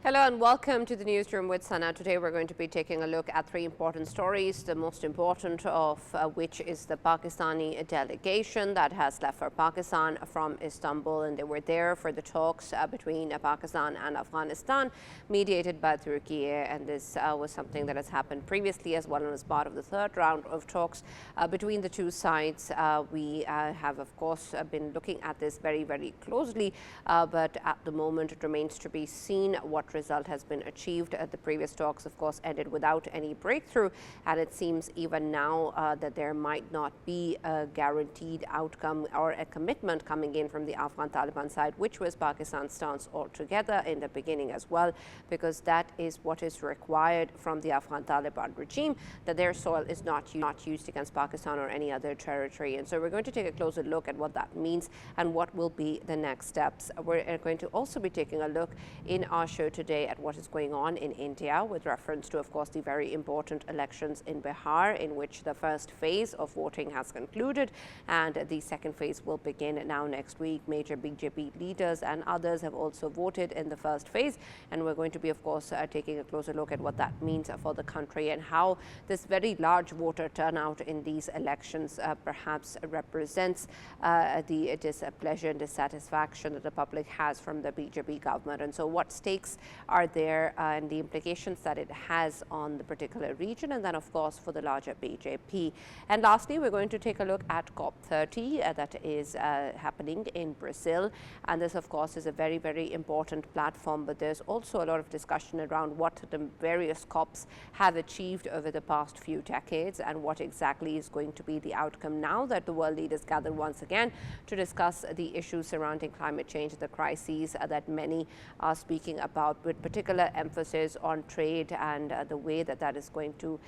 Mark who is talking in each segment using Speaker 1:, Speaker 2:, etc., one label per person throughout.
Speaker 1: Hello and welcome to the newsroom with Sana. Today we're going to be taking a look at three important stories, the most important of which is the Pakistani delegation that has left for Pakistan from Istanbul, and they were there for the talks between Pakistan and Afghanistan mediated by Turkey, and this was something that has happened previously as well and was part of the third round of talks between the two sides. We have of course been looking at this very closely, but at the moment it remains to be seen what result has been achieved. The previous talks, of course, ended without any breakthrough, and it seems even now that there might not be a guaranteed outcome or a commitment coming in from the Afghan Taliban side, which was Pakistan's stance altogether in the beginning as well, because that is what is required from the Afghan Taliban regime, that their soil is not used against Pakistan or any other territory. And so we're going to take a closer look at what that means and what will be the next steps. We're going to also be taking a look in our show today at what is going on in India with reference to, of course, the very important elections in Bihar, in which the first phase of voting has concluded and the second phase will begin now next week. Major BJP leaders and others have also voted in the first phase, and we're going to be, of course, taking a closer look at what that means for the country and how this very large voter turnout in these elections perhaps represents the displeasure and dissatisfaction that the public has from the BJP government. And so what stakes are there and the implications that it has on the particular region, and then of course for the larger BJP. And lastly, we're going to take a look at COP30 that is happening in Brazil, and this of course is a very important platform, but there's also a lot of discussion around what the various COPs have achieved over the past few decades and what exactly is going to be the outcome now that the world leaders gather once again to discuss the issues surrounding climate change, the crises that many are speaking about, with particular emphasis on trade and the way that that is going to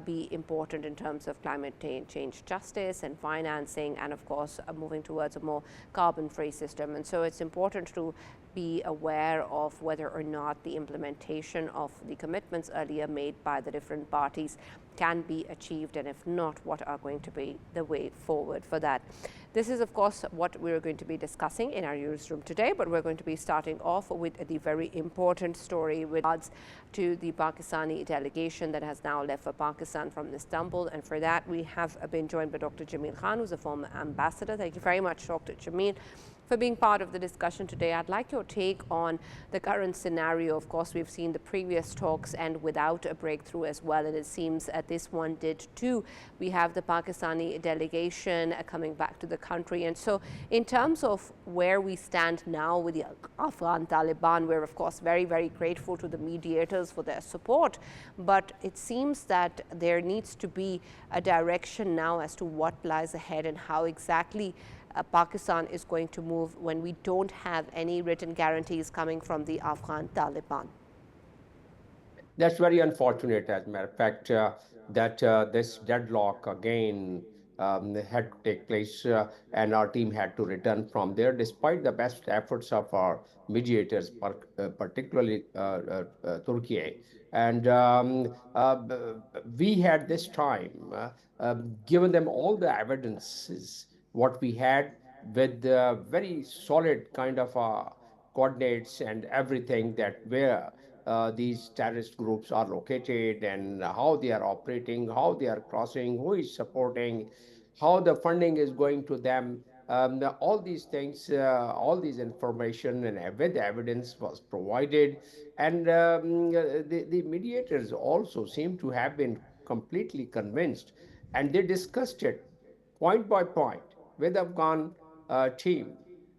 Speaker 1: be important in terms of climate change justice and financing, and of course moving towards a more carbon-free system. And so it's important to be aware of whether or not the implementation of the commitments earlier made by the different parties can be achieved, and if not, what are going to be the way forward for that. This is, of course, what we're going to be discussing in our newsroom today, but we're going to be starting off with the very important story with regards to the Pakistani delegation that has now left for Pakistan from Istanbul. And for that, we have been joined by Dr. Jamil Khan, who's a former ambassador. Thank you very much, Dr. Jamil, for being part of the discussion today. I'd like your take on the current scenario. Of course, we've seen the previous talks end without a breakthrough as well, and it seems that this one did too. We have the Pakistani delegation coming back to the country, and so in terms of where we stand now with the Afghan Taliban, we're of course very grateful to the mediators for their support, but it seems that there needs to be a direction now as to what lies ahead and how exactly Pakistan is going to move when we don't have any written guarantees coming from the Afghan Taliban.
Speaker 2: That's very unfortunate, as a matter of fact, that this deadlock again had to take place, and our team had to return from there, despite the best efforts of our mediators, particularly Turkey. And we had this time given them all the evidences what we had, with very solid kind of coordinates and everything, that where these terrorist groups are located and how they are operating, how they are crossing, who is supporting, how the funding is going to them. All these things, all these information and with evidence was provided, and the mediators also seem to have been completely convinced, and they discussed it point by point with the Afghan team.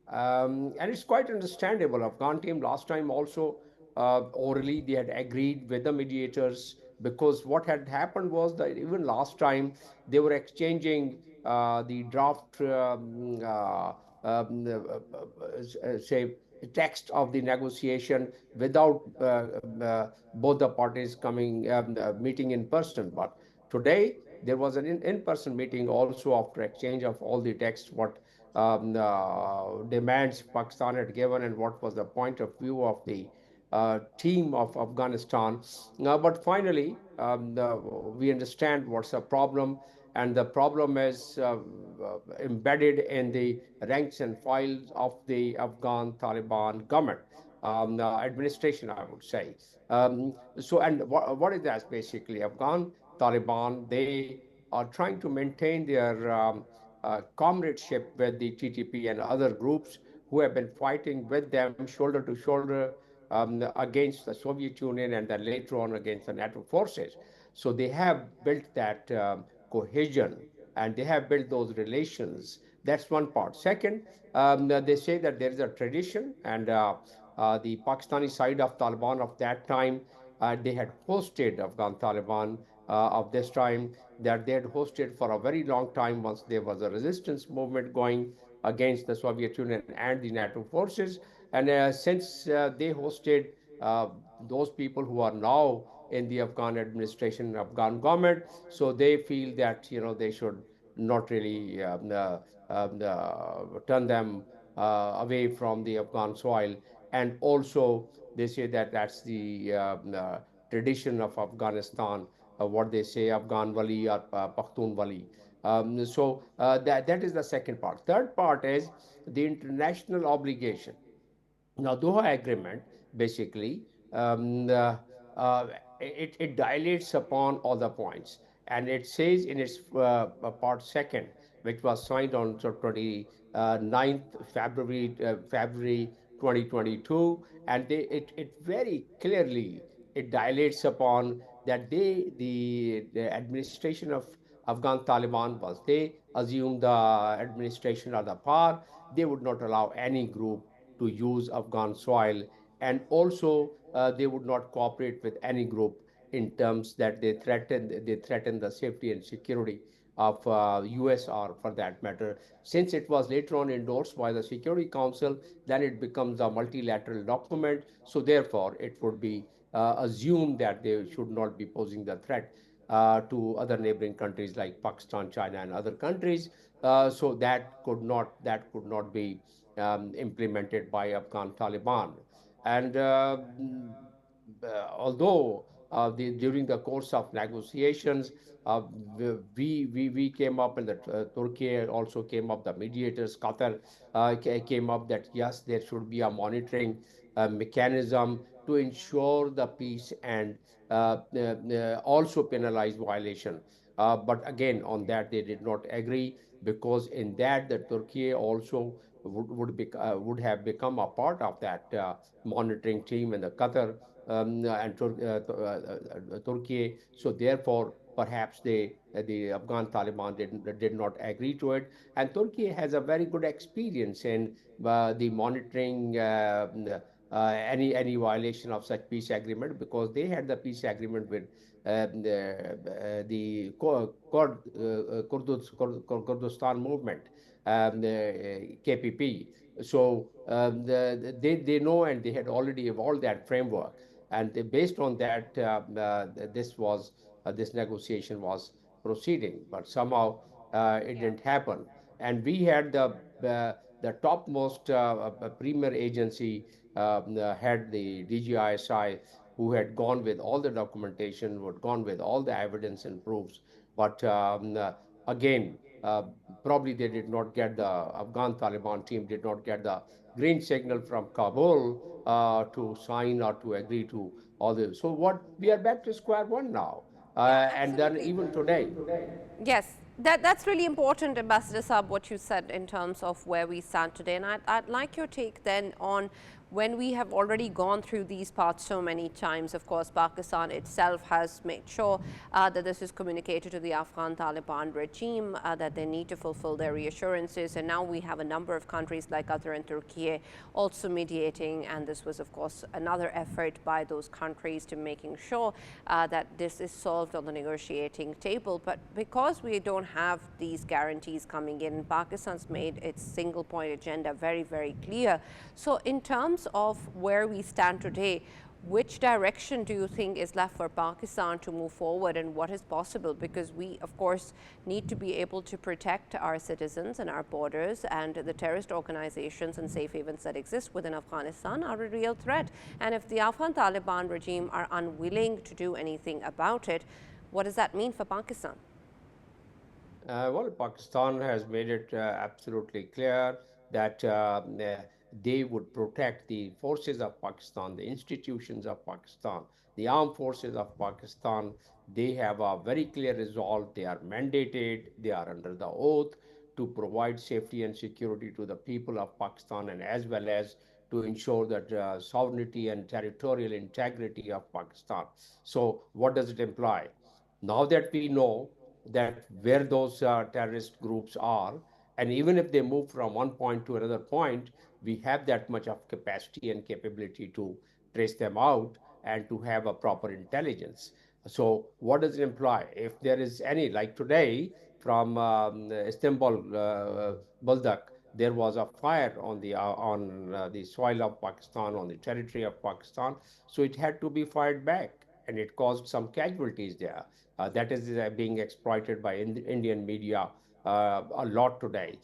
Speaker 2: And it's quite understandable. Afghan team last time also orally they had agreed with the mediators, because what had happened was that even last time they were exchanging the draft say text of the negotiation without both the parties coming meeting in person. But today there was an in-person meeting also, after exchange of all the text, what demands Pakistan had given and what was the point of view of the team of Afghanistan. But finally, we understand what's the problem, and the problem is embedded in the ranks and files of the Afghan Taliban government. administration, I would say. So, and what is that basically? Afghan Taliban, they are trying to maintain their comradeship with the TTP and other groups who have been fighting with them shoulder to shoulder against the Soviet Union and then later on against the NATO forces. So they have built that cohesion and they have built those relations. That's one part. Second, they say that there is a tradition, and the Pakistani side of Taliban of that time, they had hosted Afghan Taliban of this time, that they had hosted for a very long time once there was a resistance movement going against the Soviet Union and the NATO forces. And since they hosted those people who are now in the Afghan administration, Afghan government, so they feel that they should not really turn them away from the Afghan soil. And also, they say that that's the tradition of Afghanistan, what they say, Afghan Wali or Pakhtun Wali. So that is the second part. Third part is the international obligation. Now, Doha Agreement basically uh, it dilates upon all the points, and it says in its part second, which was signed on 29th February 2022, and it very clearly it dilates upon that the administration of Afghan Taliban, once they assume the administration or the power, they would not allow any group to use Afghan soil, and also they would not cooperate with any group in terms that they threaten the safety and security of USR for that matter. Since it was later on endorsed by the Security Council, then it becomes a multilateral document. So therefore, it would be assumed that they should not be posing the threat to other neighboring countries like Pakistan, China, and other countries. So that could not be implemented by Afghan Taliban. And although during the course of negotiations, uh, we came up, and the Turkey also came up, the mediators, Qatar came up that yes, there should be a monitoring mechanism to ensure the peace and also penalize violation. But again, on that they did not agree, because in that the Turkey also would have become a part of that monitoring team, and the Qatar and Turkey. So therefore, perhaps the Afghan Taliban did not agree to it. And Turkey has a very good experience in the monitoring any violation of such peace agreement, because they had the peace agreement with the Kurdistan movement, the KPP. So they know, and they had already evolved that framework, and based on that, this negotiation was proceeding. But somehow it didn't happen, and we had the topmost premier agency had the DGISI, who had gone with all the documentation, who had gone with all the evidence and proofs. But again, probably they did not get, the Afghan Taliban team did not get the green signal from Kabul to sign or to agree to all this. So what, we are back to square one now,
Speaker 1: Yeah,
Speaker 2: and then
Speaker 1: absolutely.
Speaker 2: even today.
Speaker 1: Yes, that's really important, Ambassador Saab, what you said in terms of where we stand today. And I'd like your take then on, when we have already gone through these parts so many times. Of course, Pakistan itself has made sure that this is communicated to the Afghan Taliban regime, that they need to fulfill their reassurances. And now we have a number of countries like Qatar and Turkey also mediating. And this was, of course, another effort by those countries to making sure that this is solved on the negotiating table. But because we don't have these guarantees coming in, Pakistan's made its single point agenda very, very clear. So in terms of where we stand today, which direction do you think is left for Pakistan to move forward, and what is possible? Because we, of course, need to be able to protect our citizens and our borders, and the terrorist organizations and safe havens that exist within Afghanistan are a real threat. And if the Afghan Taliban regime are unwilling to do anything about it, what does that mean for Pakistan?
Speaker 2: Well, Pakistan has made it absolutely clear that they would protect the forces of Pakistan, the institutions of Pakistan, the armed forces of Pakistan. They have a very clear resolve. They are mandated, they are under the oath to provide safety and security to the people of Pakistan, and as well as to ensure that sovereignty and territorial integrity of Pakistan. So, what does it imply? Now that we know that where those terrorist groups are, and even if they move from one point to another point, we have that much of capacity and capability to trace them out and to have a proper intelligence. So, what does it imply? If there is any, like today from Istanbul, Buldak, there was a fire on the soil of Pakistan, on the territory of Pakistan. So it had to be fired back, and it caused some casualties there. That is being exploited by Indian media a lot today.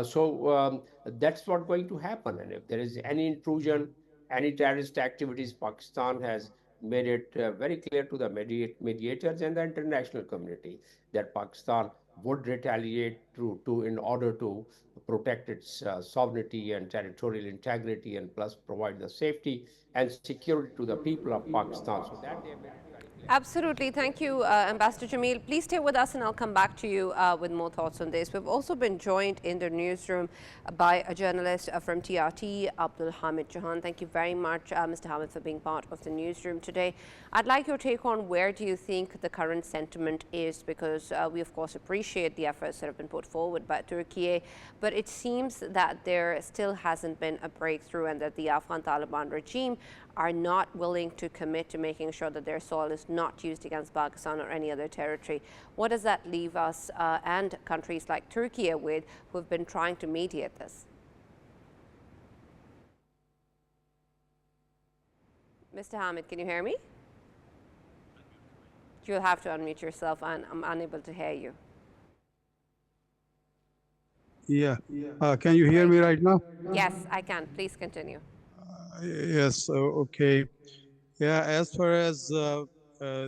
Speaker 2: So that's what going to happen. And if there is any intrusion, any terrorist activities, Pakistan has made it very clear to the mediators and the international community that Pakistan would retaliate in order to protect its sovereignty and territorial integrity, and plus provide the safety and security to the people of Pakistan. So that they have made it very clear.
Speaker 1: Absolutely. Thank you, Ambassador Jamil. Please stay with us and I'll come back to you with more thoughts on this. We've also been joined in the newsroom by a journalist from TRT, Abdul Hamid Chohan. Thank you very much, Mr. Hamid, for being part of the newsroom today. I'd like your take on where do you think the current sentiment is, because we, of course, appreciate the efforts that have been put forward by Turkey, but it seems that there still hasn't been a breakthrough and that the Afghan Taliban regime are not willing to commit to making sure that their soil is not used against Pakistan or any other territory. What does that leave us and countries like Turkey with, who have been trying to mediate this? Mr. Hamid, can you hear me? You'll have to unmute yourself, and I'm unable to hear you.
Speaker 3: Yeah. Can you hear
Speaker 1: Great.
Speaker 3: me right now?
Speaker 1: Yes, I can. Please continue.
Speaker 3: Yes. Okay. Yeah. As far as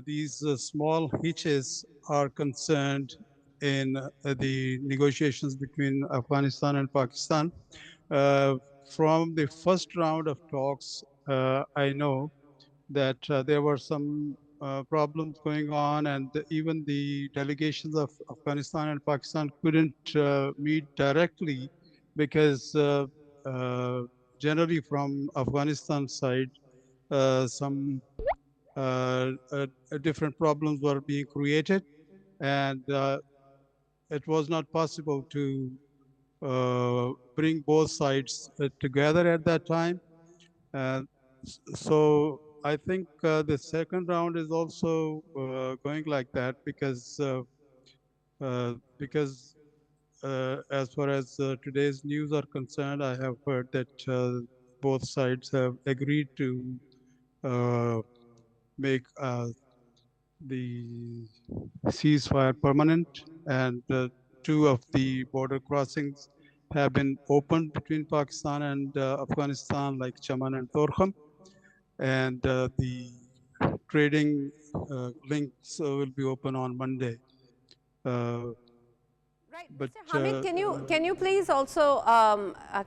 Speaker 3: these small hitches are concerned in the negotiations between Afghanistan and Pakistan, uh, from the first round of talks, I know that there were some problems going on, and even the delegations of Afghanistan and Pakistan couldn't meet directly because uh, generally from Afghanistan side, some different problems were being created, and it was not possible to bring both sides together at that time. Uh, so I think the second round is also going like that because as far as today's news are concerned, I have heard that both sides have agreed to uh, make the ceasefire permanent, and two of the border crossings have been opened between Pakistan and Afghanistan, like Chaman and Torkham, and the trading links will be open on Monday. Uh,
Speaker 1: Right,
Speaker 3: but
Speaker 1: Mr. Hamid, can you please also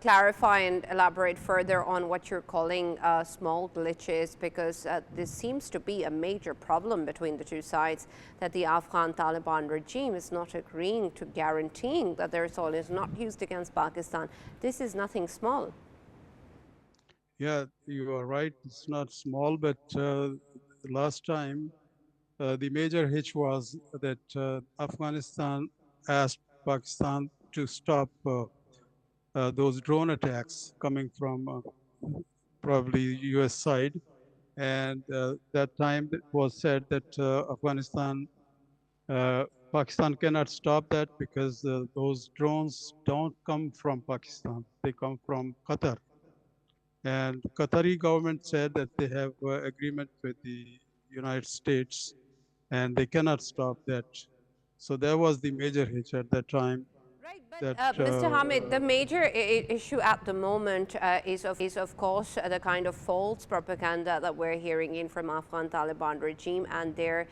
Speaker 1: clarify and elaborate further on what you're calling small glitches, because this seems to be a major problem between the two sides, that the Afghan Taliban regime is not agreeing to guaranteeing that their soil is not used against Pakistan. This is nothing small.
Speaker 3: yeah, you are right. It's not small, but last time the major hitch was that Afghanistan asked Pakistan to stop those drone attacks coming from probably U.S. side, and that time it was said that uh, Pakistan cannot stop that because those drones don't come from Pakistan; they come from Qatar. And Qatari government said that they have agreement with the United States, and they cannot stop that. So that was the major hitch at that time.
Speaker 1: Right,
Speaker 3: that
Speaker 1: Mr. Hamid, the major issue at the moment is, of course, the kind of false propaganda that we're hearing in from Afghan Taliban regime and their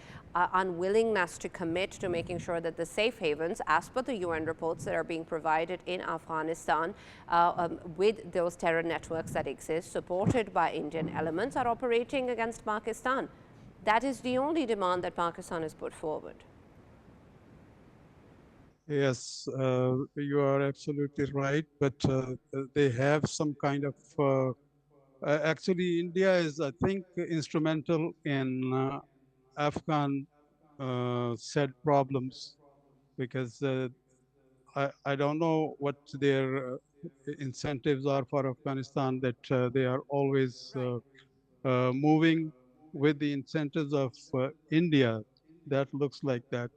Speaker 1: unwillingness to commit to making sure that the safe havens, as per the UN reports that are being provided in Afghanistan, with those terror networks that exist, supported by Indian elements, are operating against Pakistan. That is the only demand that Pakistan has put forward.
Speaker 3: yes, you are absolutely right, but they have some kind of actually, India is, I think, instrumental in Afghan said problems because I don't know what their incentives are for Afghanistan, that they are always moving with the incentives of India. That looks like that.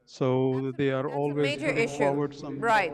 Speaker 3: So they are
Speaker 1: That's a
Speaker 3: always
Speaker 1: major
Speaker 3: putting
Speaker 1: issue.
Speaker 3: forward some.
Speaker 1: Right.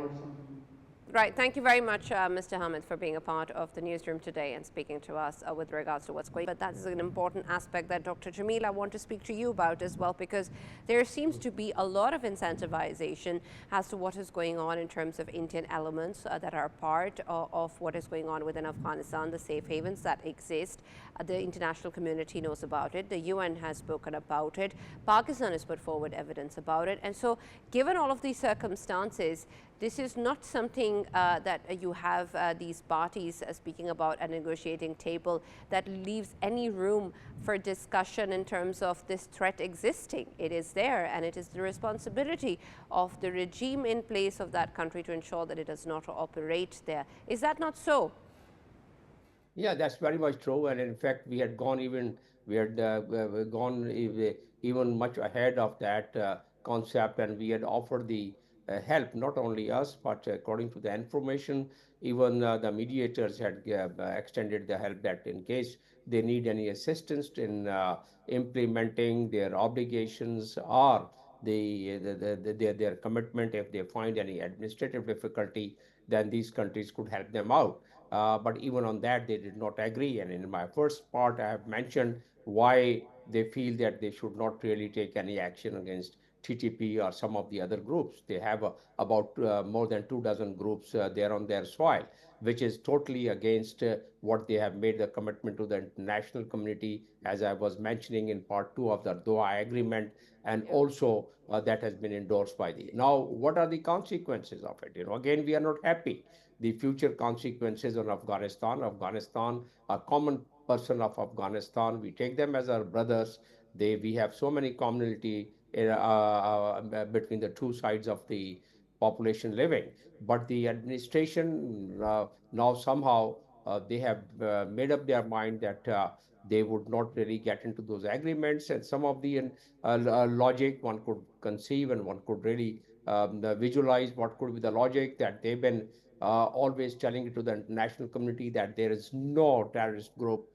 Speaker 1: Right. Thank you very much, Mr. Hamid, for being a part of the newsroom today and speaking to us with regards to what's going on. But that is an important aspect that Dr. Jamil, I want to speak to you about as well, because there seems to be a lot of incentivization as to what is going on in terms of Indian elements that are part of what is going on within Afghanistan, the safe havens that exist. The international community knows about it. The UN has spoken about it. Pakistan has put forward evidence about it. And so, given all of these circumstances, this is not something that you have these parties speaking about a negotiating table that leaves any room for discussion in terms of this threat existing. It is there, and it is the responsibility of the regime in place of that country to ensure that it does not operate there. Is that not so?
Speaker 2: Yeah, that's very much true. And in fact, we had gone even much ahead of that concept, and we had offered the help, not only us, but according to the information, even the mediators had extended the help that in case they need any assistance in implementing their obligations or their commitment, if they find any administrative difficulty, then these countries could help them out. But even on that, they did not agree. And in my first part, I have mentioned why they feel that they should not really take any action against TTP or some of the other groups. They have about more than 2 dozen groups there on their soil, which is totally against what they have made the commitment to the international community, as I was mentioning in part two of the Doha agreement, and also that has been endorsed by the. Now, what are the consequences of it? Again, we are not happy the future consequences on Afghanistan. Afghanistan, a common person of Afghanistan, we take them as our brothers. We have so many community between the two sides of the population living. But the administration now somehow they have made up their mind that they would not really get into those agreements. And some of the logic one could conceive and one could really visualize what could be the logic that they've been always telling it to the international community that there is no terrorist group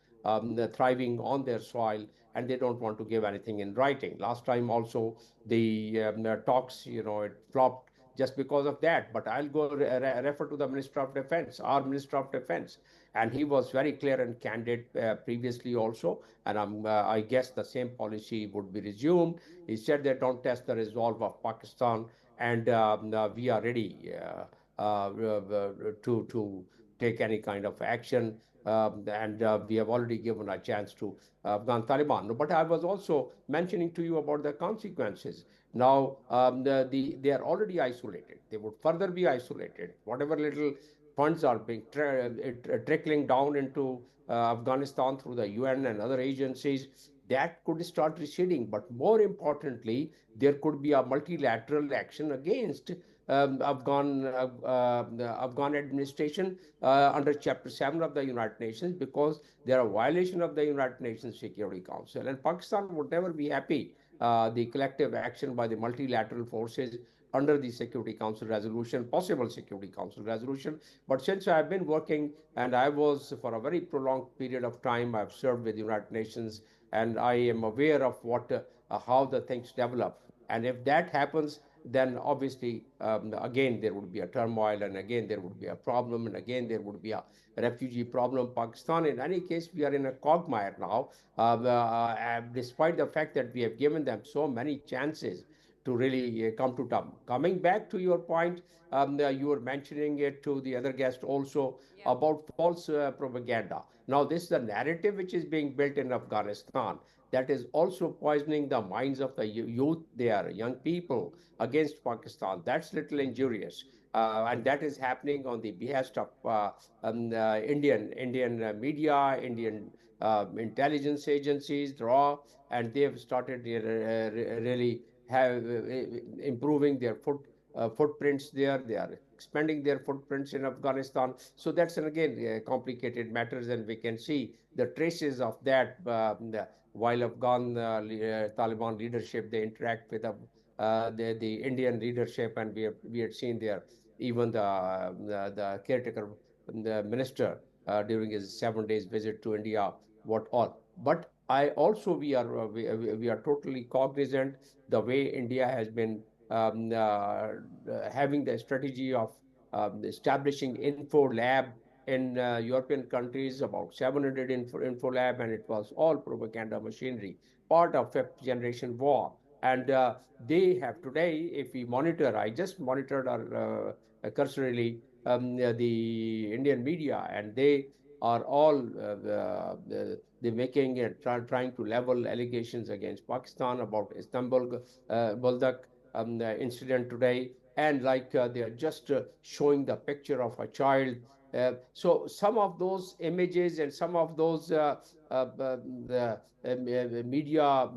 Speaker 2: thriving on their soil, and they don't want to give anything in writing. Last time also the talks, it flopped just because of that. But I'll go refer to the Minister of Defense, our Minister of Defense, and he was very clear and candid previously also. And I guess the same policy would be resumed. He said they don't test the resolve of Pakistan, and we are ready. To take any kind of action. And we have already given a chance to Afghan Taliban. No, but I was also mentioning to you about the consequences. Now, they are already isolated. They would further be isolated. Whatever little funds are being trickling down into Afghanistan through the UN and other agencies, that could start receding. But more importantly, there could be a multilateral action against Afghan administration under Chapter 7 of the United Nations, because there are violation of the United Nations Security Council. And Pakistan would never be happy the collective action by the multilateral forces under the Security Council resolution, possible Security Council resolution. But since I've been working, and I was for a very prolonged period of time, I've served with the United Nations, and I am aware of how the things develop. And if that happens, then obviously, again, there would be a turmoil, and again, there would be a problem, and again, there would be a refugee problem. Pakistan, in any case, we are in a quagmire now, despite the fact that we have given them so many chances to really come to term. Coming back to your point, you were mentioning it to the other guest also about false propaganda. Now, this is the narrative which is being built in Afghanistan that is also poisoning the minds of the youth there, young people against Pakistan. That's little injurious. And that is happening on the behest of Indian media, Indian intelligence agencies, RAW, and they have started really have improving their footprints there. They are expanding their footprints in Afghanistan. So that's again complicated matters, and we can see the traces of that while Afghan Taliban leadership they interact with the Indian leadership, and we had seen there even the caretaker, the minister during his 7 days visit to India, what all. But I also we are totally cognizant the way India has been having the strategy of establishing info lab in European countries, about 700 info lab, and it was all propaganda machinery, part of fifth generation war. And they have today, if we monitor, I just monitored cursorily the Indian media, and they are all they making trying to level allegations against Pakistan about Istanbul Baldak incident today, and like they are just showing the picture of a child. So some of those images and some of those the media,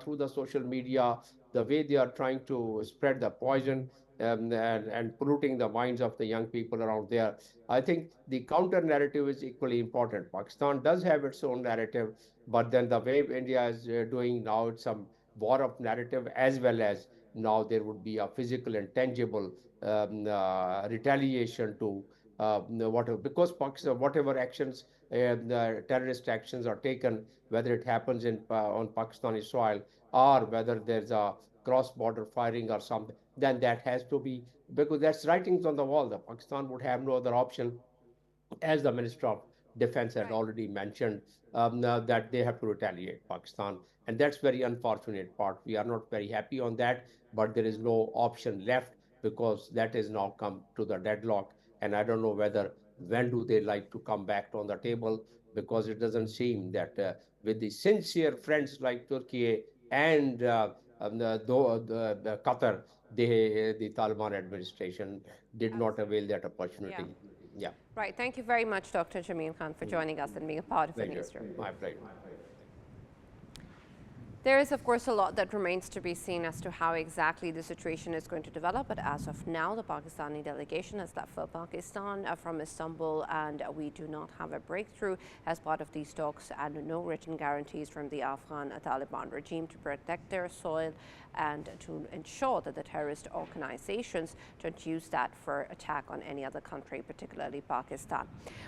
Speaker 2: through the social media, the way they are trying to spread the poison and polluting the minds of the young people around there. I think the counter narrative is equally important. Pakistan does have its own narrative, but then the way India is doing now, it's some war of narrative, as well as now there would be a physical and tangible retaliation to whatever, because Pakistan, whatever actions, the terrorist actions are taken, whether it happens on Pakistani soil or whether there's a cross-border firing or something, then that has to be, because that's writings on the wall. The Pakistan would have no other option, as the Minister of Defense had already mentioned, that they have to retaliate Pakistan. And that's very unfortunate part. We are not very happy on that, but there is no option left because that has now come to the deadlock. And I don't know whether when do they like to come back on the table, because it doesn't seem that with the sincere friends like Turkey and the Qatar, the Taliban administration did not avail that opportunity. Yeah.
Speaker 1: Right. Thank you very much, Dr. Jamil Khan, for joining us and being a part of the newsroom.
Speaker 2: My pleasure.
Speaker 1: There is, of course, a lot that remains to be seen as to how exactly the situation is going to develop. But as of now, the Pakistani delegation has left for Pakistan from Istanbul, and we do not have a breakthrough as part of these talks, and no written guarantees from the Afghan Taliban regime to protect their soil and to ensure that the terrorist organizations don't use that for attack on any other country, particularly Pakistan.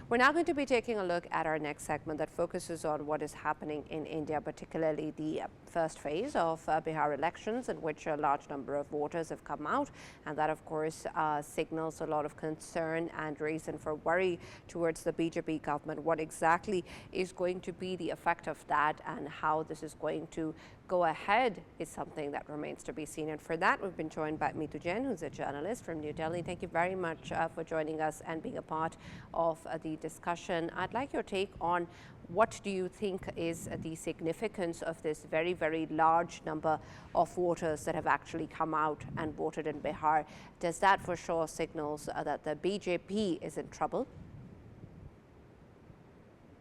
Speaker 1: We're now going to be taking a look at our next segment that focuses on what is happening in India, particularly the first phase of Bihar elections, in which a large number of voters have come out, and that of course signals a lot of concern and reason for worry towards the BJP government. What exactly is going to be the effect of that, and how this is going to go ahead is something that remains to be seen. And for that, we've been joined by Meetu Jain, who's a journalist from New Delhi. Thank you very much for joining us and being a part of the discussion. I'd like your take on what do you think is the significance of this very, very large number of voters that have actually come out and voted in Bihar? Does that for sure signals that the BJP is in trouble?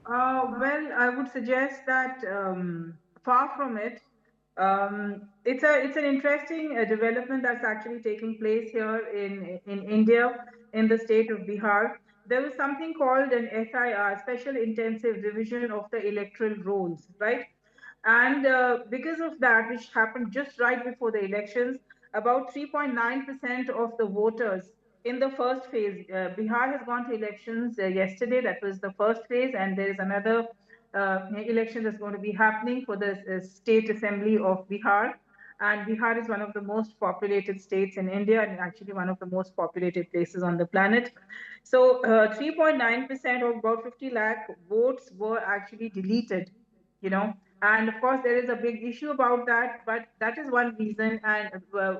Speaker 4: Well, I would suggest that far from it. It's an interesting development that's actually taking place here in India, in the state of Bihar. There was something called an SIR, Special Intensive Revision of the Electoral Rolls, right? And because of that, which happened just right before the elections, about 3.9% of the voters in the first phase, Bihar has gone to elections yesterday. That was the first phase, and there is another election that's going to be happening for the State Assembly of Bihar. And Bihar is one of the most populated states in India, and actually one of the most populated places on the planet. So 3.9% or about 50 lakh votes were actually deleted, you know, And of course, there is a big issue about that, but that is one reason and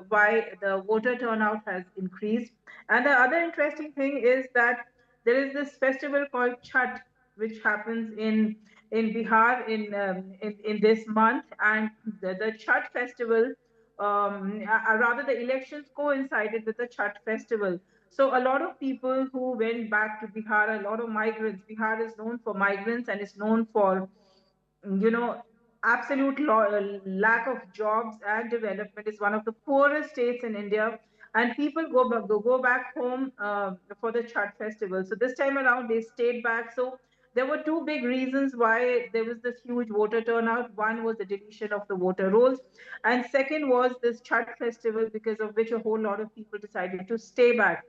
Speaker 4: why the voter turnout has increased. And the other interesting thing is that there is this festival called Chhat, which happens in Bihar in this month, and the Chhat festival, rather the elections coincided with the Chhat festival. So a lot of people who went back to Bihar, a lot of migrants. Bihar is known for migrants and is known for, you know, absolute lack of jobs and development. Is one of the poorest states in India, and people go back home for the Chhat festival. So this time around, they stayed back. So there were two big reasons why there was this huge voter turnout. One was the deletion of the voter rolls, and second was this Chhat festival, because of which a whole lot of people decided to stay back.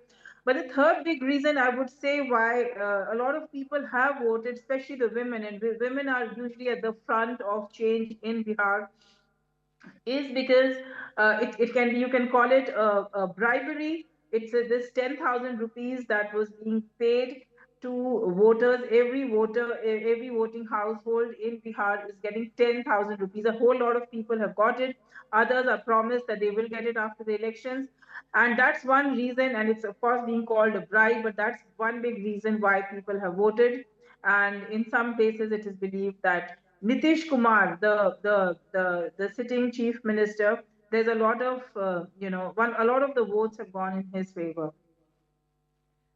Speaker 4: But the third big reason I would say why a lot of people have voted, especially the women, and women are usually at the front of change in Bihar, is because it can be, you can call it a bribery. It's this 10,000 rupees that was being paid to voters. Every voter, every voting household in Bihar is getting 10,000 rupees. A whole lot of people have got it. Others are promised that they will get it after the elections. And that's one reason, and it's of course being called a bribe, but that's one big reason why people have voted. And in some places, it is believed that Nitish Kumar, the sitting chief minister, there's a lot of a lot of the votes have gone in his favor.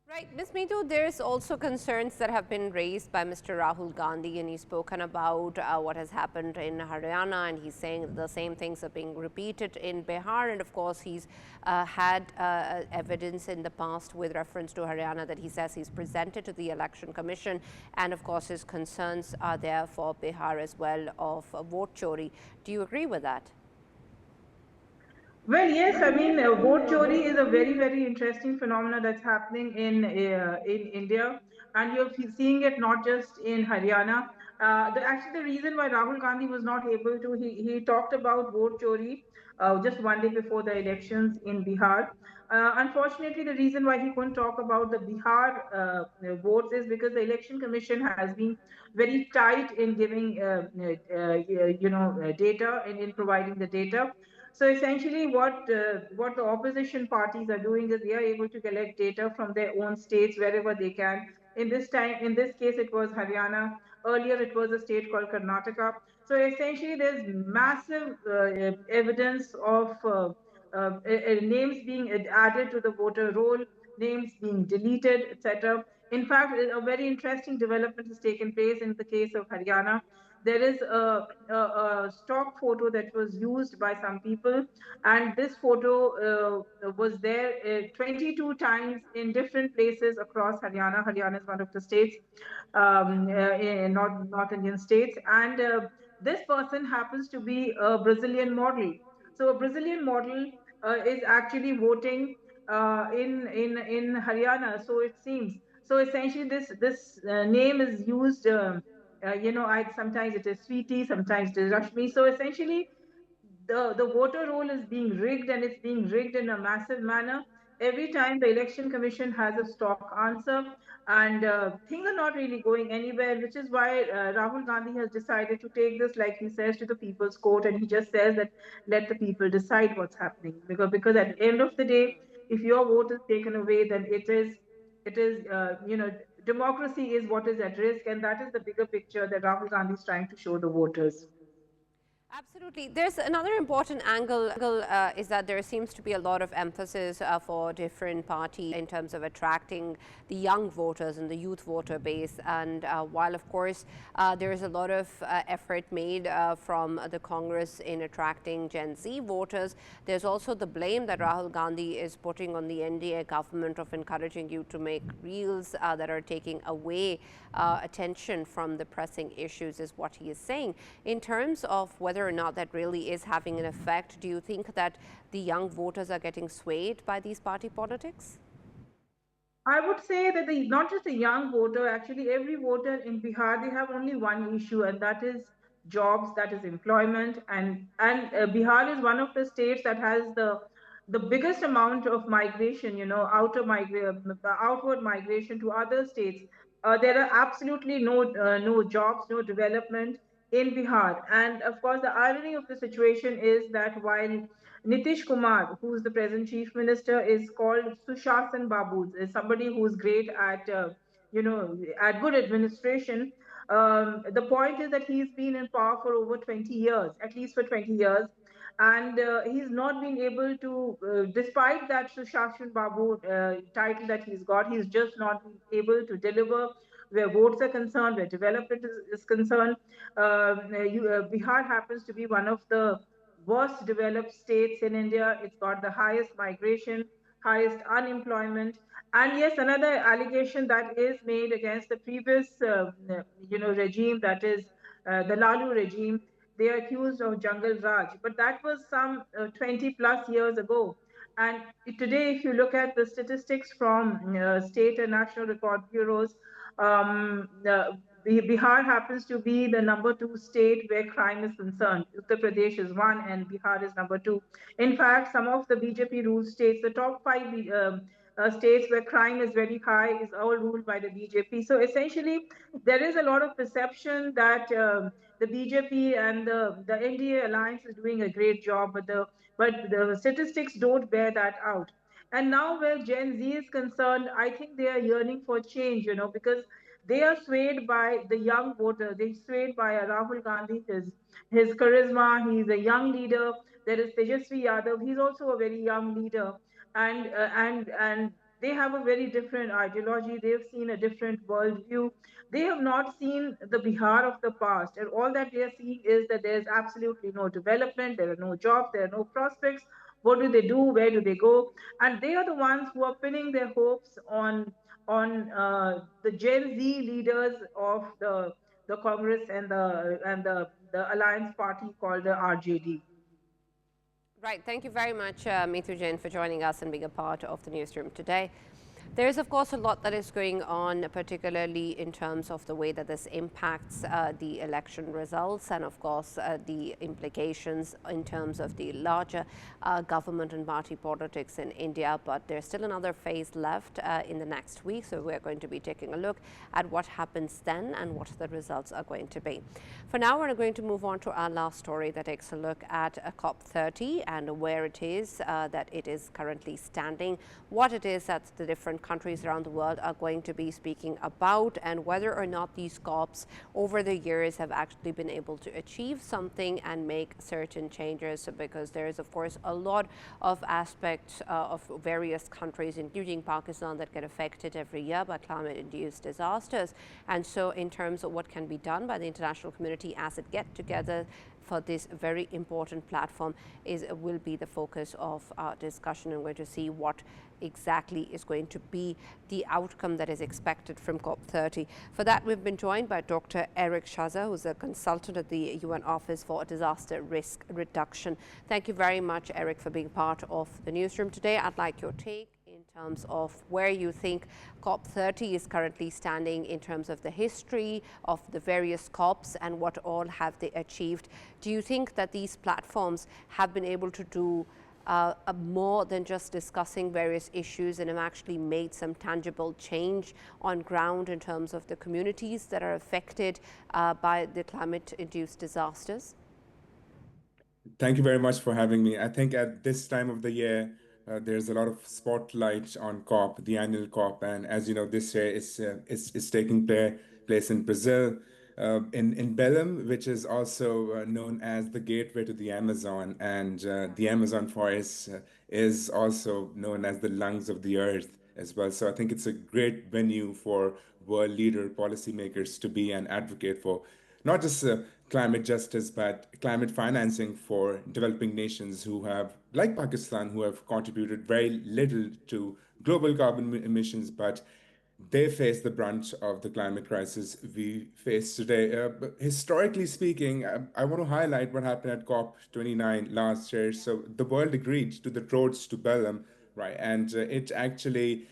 Speaker 1: Right, Ms. Meetu, there's also concerns that have been raised by Mr. Rahul Gandhi, and he's spoken about what has happened in Haryana, and he's saying the same things are being repeated in Bihar. And of course, he's had evidence in the past with reference to Haryana that he says he's presented to the Election Commission, and of course, his concerns are there for Bihar as well of vote chori. Do you agree with that?
Speaker 4: Well, yes, I mean, vote chori is a very, very interesting phenomena that's happening in India, and you're seeing it not just in Haryana. Actually, the reason why Rahul Gandhi was not able to, he talked about vote chori just one day before the elections in Bihar. Unfortunately, the reason why he couldn't talk about the Bihar votes is because the election commission has been very tight in giving data and in providing the data. So essentially, what the opposition parties are doing is they are able to collect data from their own states wherever they can. In this case, it was Haryana. Earlier, it was a state called Karnataka. So essentially, there's massive evidence of names being added to the voter roll, names being deleted, etc. In fact, a very interesting development has taken place in the case of Haryana. There is a stock photo that was used by some people, and this photo was there 22 times in different places across Haryana. Haryana is one of the states, in North Indian states, and this person happens to be a Brazilian model. So a Brazilian model is actually voting in Haryana, so it seems. So essentially, this name is used. I sometimes it is Sweetie, sometimes it is Rashmi. So essentially, the voter roll is being rigged, and it's being rigged in a massive manner. Every time the election commission has a stock answer, and things are not really going anywhere, which is why Rahul Gandhi has decided to take this, like he says, to the people's court, and he just says that let the people decide what's happening, because at the end of the day, if your vote is taken away, then it is democracy is what is at risk, and that is the bigger picture that Rahul Gandhi is trying to show the voters.
Speaker 1: Absolutely. There's another important angle is that there seems to be a lot of emphasis for different parties in terms of attracting the young voters and the youth voter base. And while, of course, there is a lot of effort made from the Congress in attracting Gen Z voters, there's also the blame that Rahul Gandhi is putting on the NDA government of encouraging you to make reels that are taking away attention from the pressing issues, is what he is saying. In terms of whether or not that really is having an effect, do you think that the young voters are getting swayed by these party politics?
Speaker 4: I would say that not just the young voter, actually every voter in Bihar, they have only one issue, and that is jobs, that is employment, and Bihar is one of the states that has the biggest amount of migration, outward migration to other states. There are absolutely no jobs, no development. in Bihar. And of course, the irony of the situation is that while Nitish Kumar, who is the present chief minister, is called Sushasan Babu, is somebody who is great at, at good administration. The point is that he's been in power for over 20 years, at least for 20 years. And he's not been able to, despite that Sushashan Babu title that he's got, he's just not been able to deliver where votes are concerned, where development is concerned. Bihar happens to be one of the worst developed states in India. It's got the highest migration, highest unemployment. And yes, another allegation that is made against the previous, regime, that is the Lalu regime. They are accused of jungle Raj, but that was some 20 plus years ago. And today, if you look at the statistics from state and national record bureaus, Bihar happens to be the number two state where crime is concerned. Uttar Pradesh is one, and Bihar is number two. In fact, some of the BJP ruled states, the top five states where crime is very high, is all ruled by the BJP. So essentially, there is a lot of perception that the BJP and the NDA alliance is doing a great job, but the statistics don't bear that out. And now, where Gen Z is concerned, I think they are yearning for change, because they are swayed by the young voter. They're swayed by Rahul Gandhi, his charisma. He's a young leader. There is Tejasvi Yadav. He's also a very young leader, and they have a very different ideology. They've seen a different worldview. They have not seen the Bihar of the past, and all that they are seeing is that there's absolutely no development. There are no jobs. There are no prospects. What do they do? Where do they go? And they are the ones who are pinning their hopes on the Gen Z leaders of the Congress and the alliance party called the RJD.
Speaker 1: Right. Thank you very much, Meetu Jain, for joining us and being a part of the newsroom today. There is, of course, a lot that is going on, particularly in terms of the way that this impacts the election results and, of course, the implications in terms of the larger government and party politics in India. But there's still another phase left in the next week. So we're going to be taking a look at what happens then and what the results are going to be. For now, we're going to move on to our last story that takes a look at COP30 and where it is that it is currently standing, what it is that the different countries around the world are going to be speaking about, and whether or not these COPs over the years have actually been able to achieve something and make certain changes, because there is, of course, a lot of aspects of various countries, including Pakistan, that get affected every year by climate-induced disasters. And so in terms of what can be done by the international community as it get together for this very important platform will be the focus of our discussion, and we're going to see what exactly is going to be the outcome that is expected from COP30. For that, we've been joined by Dr. Eric Shahzar, who's a consultant at the UN Office for Disaster Risk Reduction. Thank you very much, Eric, for being part of the newsroom today. I'd like your take in terms of where you think COP30 is currently standing in terms of the history of the various COPs and what all have they achieved. Do you think that these platforms have been able to do more than just discussing various issues and have actually made some tangible change on ground in terms of the communities that are affected by the climate-induced disasters?
Speaker 5: Thank you very much for having me. I think at this time of the year, there's a lot of spotlight on COP, the annual COP, and as you know, this year is taking place in Brazil, in Belém, which is also known as the gateway to the Amazon, and the Amazon forest is also known as the lungs of the earth as well. So I think it's a great venue for world leader policymakers to be an advocate for not just climate justice, but climate financing for developing nations who have, like Pakistan, who have contributed very little to global carbon emissions, but they face the brunt of the climate crisis we face today. But historically speaking, I want to highlight what happened at COP29 last year. So the world agreed to the Roads to Belém, right? And it actually,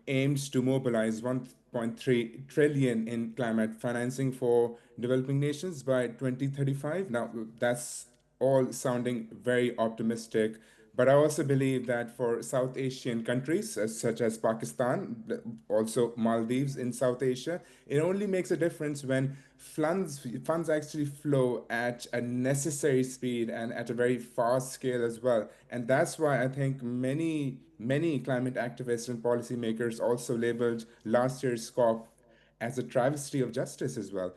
Speaker 5: aims to mobilize 1.3 trillion in climate financing for developing nations by 2035. Now, that's all sounding very optimistic, But I also believe that for South Asian countries, such as Pakistan, also Maldives in South Asia, it only makes a difference when funds actually flow at a necessary speed and at a very fast scale as well. And that's why I think many climate activists and policymakers also labeled last year's COP as a travesty of justice as well.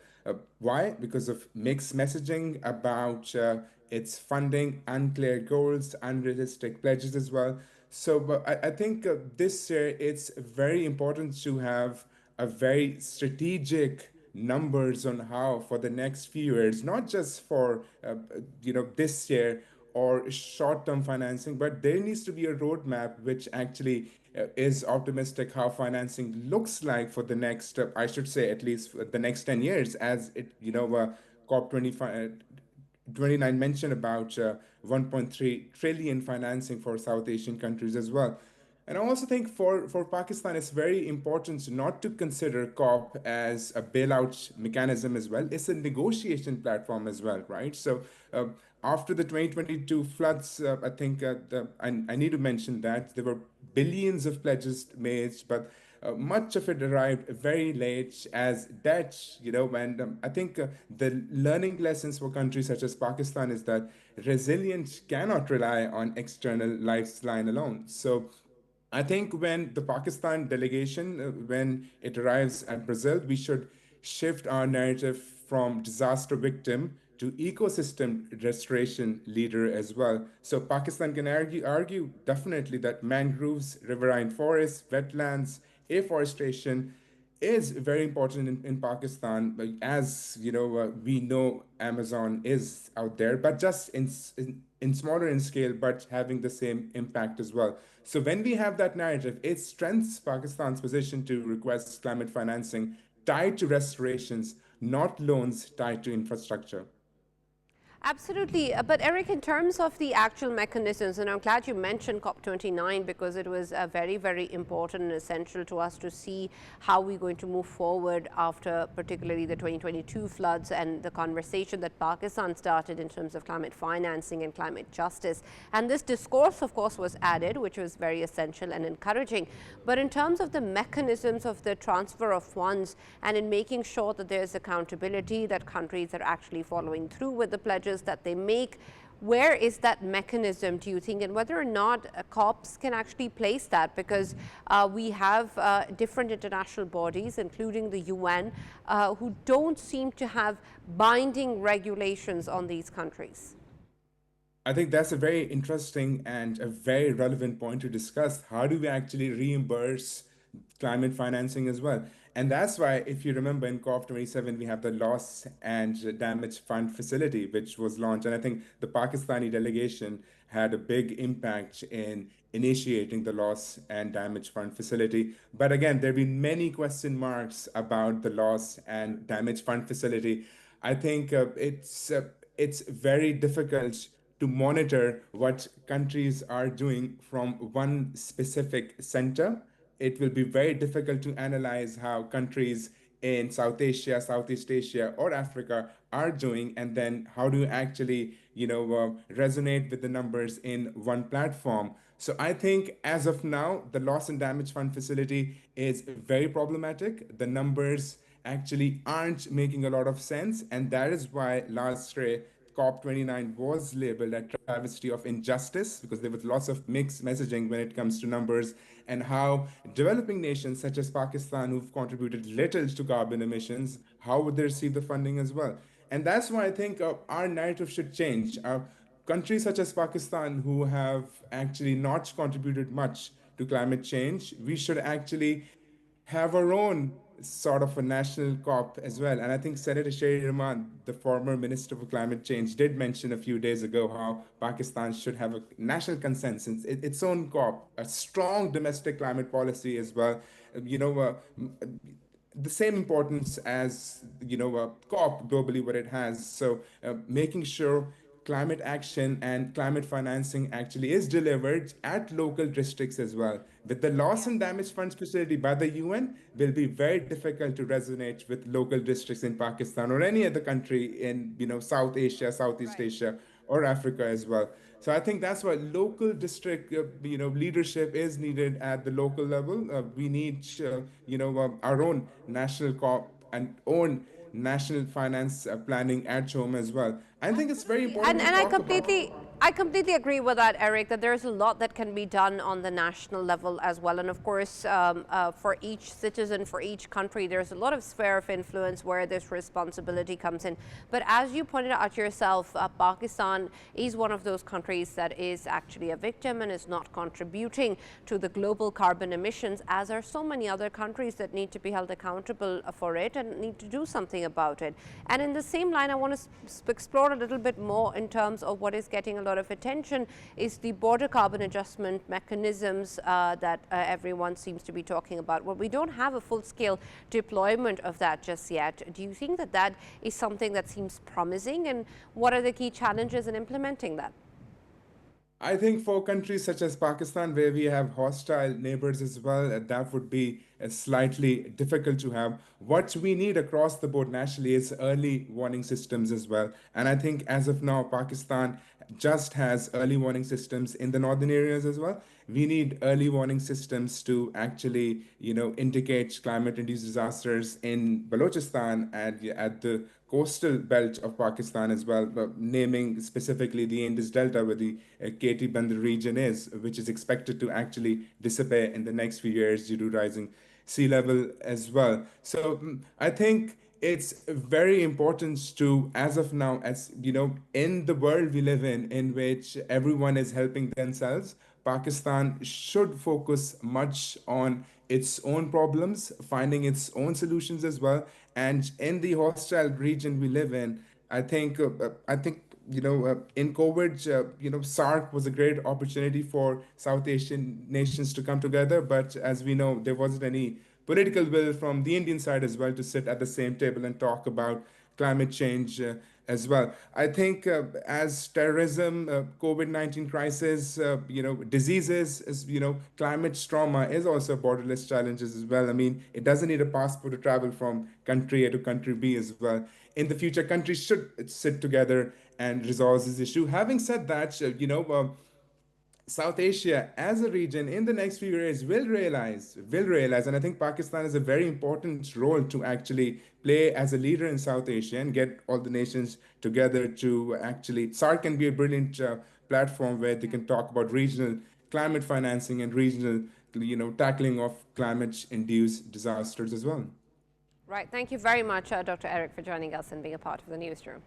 Speaker 5: Why? Because of mixed messaging about its funding, unclear goals, unrealistic pledges as well. So, but I think this year it's very important to have a very strategic numbers on how for the next few years, not just for this year or short-term financing, but there needs to be a roadmap which actually is optimistic how financing looks like for the next, I should say, at least for the next 10 years, as it, COP25, 29 mentioned about 1.3 trillion financing for South Asian countries as well. And I also think for Pakistan, it's very important not to consider COP as a bailout mechanism as well. It's a negotiation platform as well, right? So after the 2022 floods, I think I need to mention that there were billions of pledges made, but much of it arrived very late as debt, and I think the learning lessons for countries such as Pakistan is that resilience cannot rely on external lifeline alone. So I think when the Pakistan delegation, when it arrives at Brazil, we should shift our narrative from disaster victim to ecosystem restoration leader as well. So Pakistan can argue definitely that mangroves, riverine forests, wetlands, afforestation is very important in Pakistan. As we know Amazon is out there, but just in smaller in scale, but having the same impact as well. So when we have that narrative, it strengthens Pakistan's position to request climate financing tied to restorations, not loans tied to infrastructure.
Speaker 1: Absolutely. But Eric, in terms of the actual mechanisms, and I'm glad you mentioned COP29 because it was very, very important and essential to us to see how we're going to move forward after particularly the 2022 floods and the conversation that Pakistan started in terms of climate financing and climate justice. And this discourse, of course, was added, which was very essential and encouraging. But in terms of the mechanisms of the transfer of funds and in making sure that there's accountability, that countries are actually following through with the pledges that they make, where is that mechanism, do you think, and whether or not COPs can actually place that? Because we have different international bodies, including the UN, who don't seem to have binding regulations on these countries.
Speaker 5: I think that's a very interesting and a very relevant point to discuss. How do we actually reimburse climate financing as well? And that's why, if you remember, in COP27, we have the Loss and Damage Fund facility, which was launched. And I think the Pakistani delegation had a big impact in initiating the Loss and Damage Fund facility. But again, there have been many question marks about the Loss and Damage Fund facility. I think it's very difficult to monitor what countries are doing from one specific center. It will be very difficult to analyze how countries in South Asia, Southeast Asia, or Africa are doing, and then how do you actually, resonate with the numbers in one platform. So I think as of now, the Loss and Damage Fund facility is very problematic. The numbers actually aren't making a lot of sense, and that is why last year COP29 was labeled a travesty of injustice because there was lots of mixed messaging when it comes to numbers and how developing nations such as Pakistan, who've contributed little to carbon emissions, how would they receive the funding as well? And that's why I think our narrative should change. Countries such as Pakistan, who have actually not contributed much to climate change, we should actually have our own sort of a national COP as well. And I think Senator Sherry Rahman, the former Minister for Climate Change, did mention a few days ago how Pakistan should have a national consensus, its own COP, a strong domestic climate policy as well. You know, the same importance as COP globally, what it has. So making sure climate action and climate financing actually is delivered at local districts as well. With the loss and damage funds facility by the UN, will be very difficult to resonate with local districts in Pakistan or any other country in South Asia, Southeast Asia, or Africa as well. So I think that's why local district, leadership is needed at the local level. We need, our own national COP and own national finance planning at home as well. I think it's very
Speaker 1: Absolutely.
Speaker 5: important to
Speaker 1: And
Speaker 5: talk about.
Speaker 1: I completely agree with that, Eric, that there's a lot that can be done on the national level as well. And of course, for each citizen, for each country, there's a lot of sphere of influence where this responsibility comes in. But as you pointed out yourself, Pakistan is one of those countries that is actually a victim and is not contributing to the global carbon emissions, as are so many other countries that need to be held accountable for it and need to do something about it. And in the same line, I want to explore a little bit more in terms of what is getting a lot of attention is the border carbon adjustment mechanisms that everyone seems to be talking about. Well, we don't have a full-scale deployment of that just yet. Do you think that that is something that seems promising, and what are the key challenges in implementing that?
Speaker 5: I think for countries such as Pakistan, where we have hostile neighbors as well, that would be slightly difficult to have. What we need across the board nationally is early warning systems as well. And I think as of now, Pakistan just has early warning systems in the northern areas as well. We need early warning systems to actually, indicate climate-induced disasters in Balochistan and at the coastal belt of Pakistan as well, naming specifically the Indus Delta, where the KT Bandar region is, which is expected to actually disappear in the next few years due to rising sea level as well. So I think it's very important to, as of now, as in the world we live in which everyone is helping themselves, Pakistan should focus much on its own problems, finding its own solutions as well. And in the hostile region we live in, I think in COVID, SARC was a great opportunity for South Asian nations to come together. But as we know, there wasn't any political will from the Indian side as well to sit at the same table and talk about climate change as well. I think as terrorism, COVID-19 crisis, diseases, climate trauma is also borderless challenges as well. I mean, it doesn't need a passport to travel from country A to country B as well. In the future, countries should sit together and resolve this issue. Having said that, South Asia as a region in the next few years will realize, and I think Pakistan has a very important role to actually play as a leader in South Asia and get all the nations together to actually. SARC can be a brilliant platform where they can talk about regional climate financing and regional, tackling of climate-induced disasters as well.
Speaker 1: Right. Thank you very much, Dr. Eric, for joining us and being a part of the newsroom.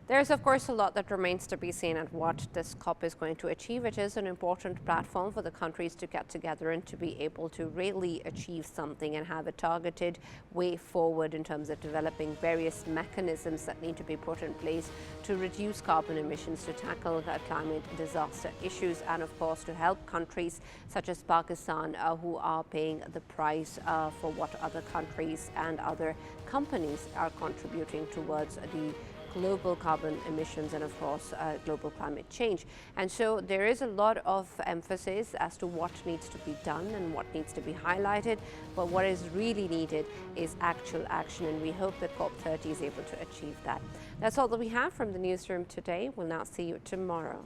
Speaker 1: There's, of course, a lot that remains to be seen at what this COP is going to achieve. It is an important platform for the countries to get together and to be able to really achieve something and have a targeted way forward in terms of developing various mechanisms that need to be put in place to reduce carbon emissions, to tackle climate disaster issues, and, of course, to help countries such as Pakistan who are paying the price for what other countries and other companies are contributing towards the global carbon emissions and, of course, global climate change. And so there is a lot of emphasis as to what needs to be done and what needs to be highlighted, but what is really needed is actual action, and we hope that COP30 is able to achieve that. That's all that we have from the newsroom today. We'll now see you tomorrow.